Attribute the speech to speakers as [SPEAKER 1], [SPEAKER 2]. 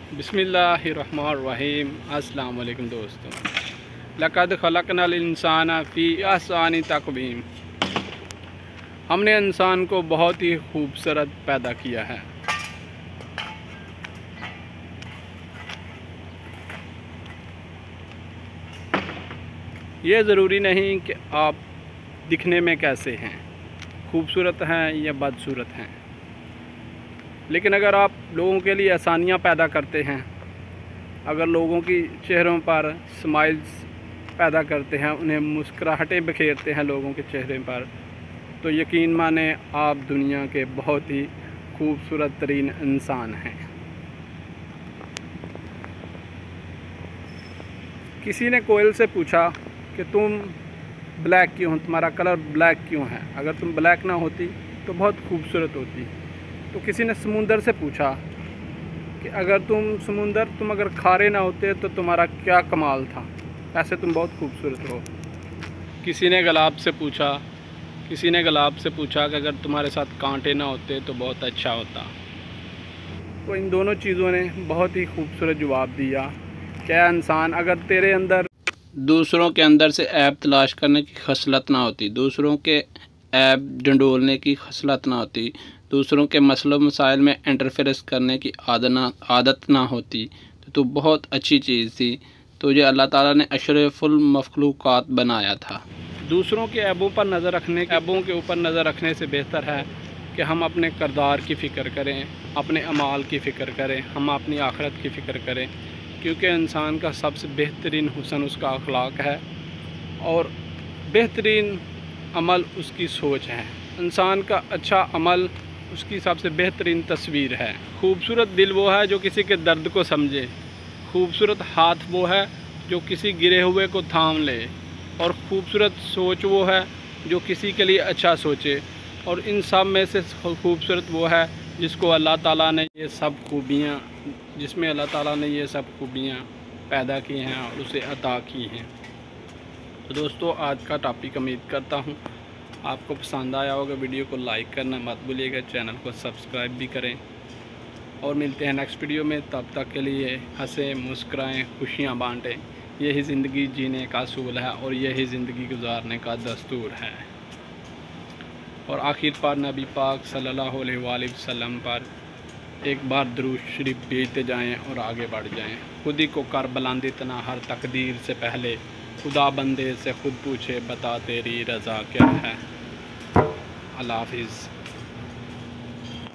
[SPEAKER 1] बिस्मिल्लाहिर्रहमानिर्रहीम। अस्सलाम वालेकुम दोस्तों। लक़द खलक़नल इंसाना फ़ी अहसानि तक़वीम। हमने इंसान को बहुत ही खूबसूरत पैदा किया है। ये ज़रूरी नहीं कि आप दिखने में कैसे हैं, खूबसूरत हैं या बदसूरत हैं, लेकिन अगर आप लोगों के लिए आसानियाँ पैदा करते हैं, अगर लोगों की चेहरों पर स्माइल्स पैदा करते हैं, उन्हें मुस्कुराहटें बिखेरते हैं लोगों के चेहरे पर, तो यकीन माने आप दुनिया के बहुत ही खूबसूरत तरीन इंसान हैं। किसी ने कोयल से पूछा कि तुम ब्लैक क्यों हो, तुम्हारा कलर ब्लैक क्यों है, अगर तुम ब्लैक ना होती तो बहुत खूबसूरत होती। तो किसी ने समुंदर से पूछा कि अगर तुम अगर खारे ना होते तो तुम्हारा क्या कमाल था, ऐसे तुम बहुत खूबसूरत हो। किसी ने गुलाब से पूछा कि अगर तुम्हारे साथ कांटे ना होते तो बहुत अच्छा होता। तो इन दोनों चीज़ों ने बहुत ही खूबसूरत जवाब दिया। क्या इंसान, अगर तेरे अंदर दूसरों के अंदर से ऐब तलाश करने की खसलत ना होती, दूसरों के ऐब ढंढोलने की खसलत ना होती, दूसरों के मसलों मसाइल में इंटरफेरेंस करने की आदत ना होती, तो तू बहुत अच्छी चीज़ थी। तुझे अल्लाह ताला ने अशरफुल मखलूक़ात बनाया था। दूसरों के ऐबों पर ऐबों के ऊपर नज़र रखने से बेहतर है कि हम अपने किरदार की फ़िक्र करें, अपने अमाल की फ़िक्र करें, हम अपनी आखिरत की फ़िक्र करें, क्योंकि इंसान का सबसे बेहतरीन हुस्न उसका अखलाक है और बेहतरीन अमल उसकी सोच है। इंसान का अच्छा अमल उसकी सबसे बेहतरीन तस्वीर है। खूबसूरत दिल वो है जो किसी के दर्द को समझे, खूबसूरत हाथ वो है जो किसी गिरे हुए को थाम ले, और खूबसूरत सोच वो है जो किसी के लिए अच्छा सोचे। और इन सब में से खूबसूरत वो है जिसको अल्लाह ताला ने ये सब खूबियाँ पैदा की हैं और उसे अता की हैं। तो दोस्तों, आज का टॉपिक उम्मीद करता हूँ आपको पसंद आया होगा। वीडियो को लाइक करना मत भूलिएगा, चैनल को सब्सक्राइब भी करें, और मिलते हैं नेक्स्ट वीडियो में। तब तक के लिए हंसें, मुस्कुराएं, खुशियाँ बांटें। यही ज़िंदगी जीने का असूल है और यही ज़िंदगी गुजारने का दस्तूर है। और आखिर पर नबी पाक सल्लल्लाहु अलैहि वसल्लम पर एक बार दुरूद शरीफ भेजते जाएं और आगे बढ़ जाएं। खुद ही को कर बुलंद इतना, हर तकदीर से पहले खुदा बंदे से खुद पूछे, बता तेरी रज़ा क्या है। अल्लाह हाफ़िज़।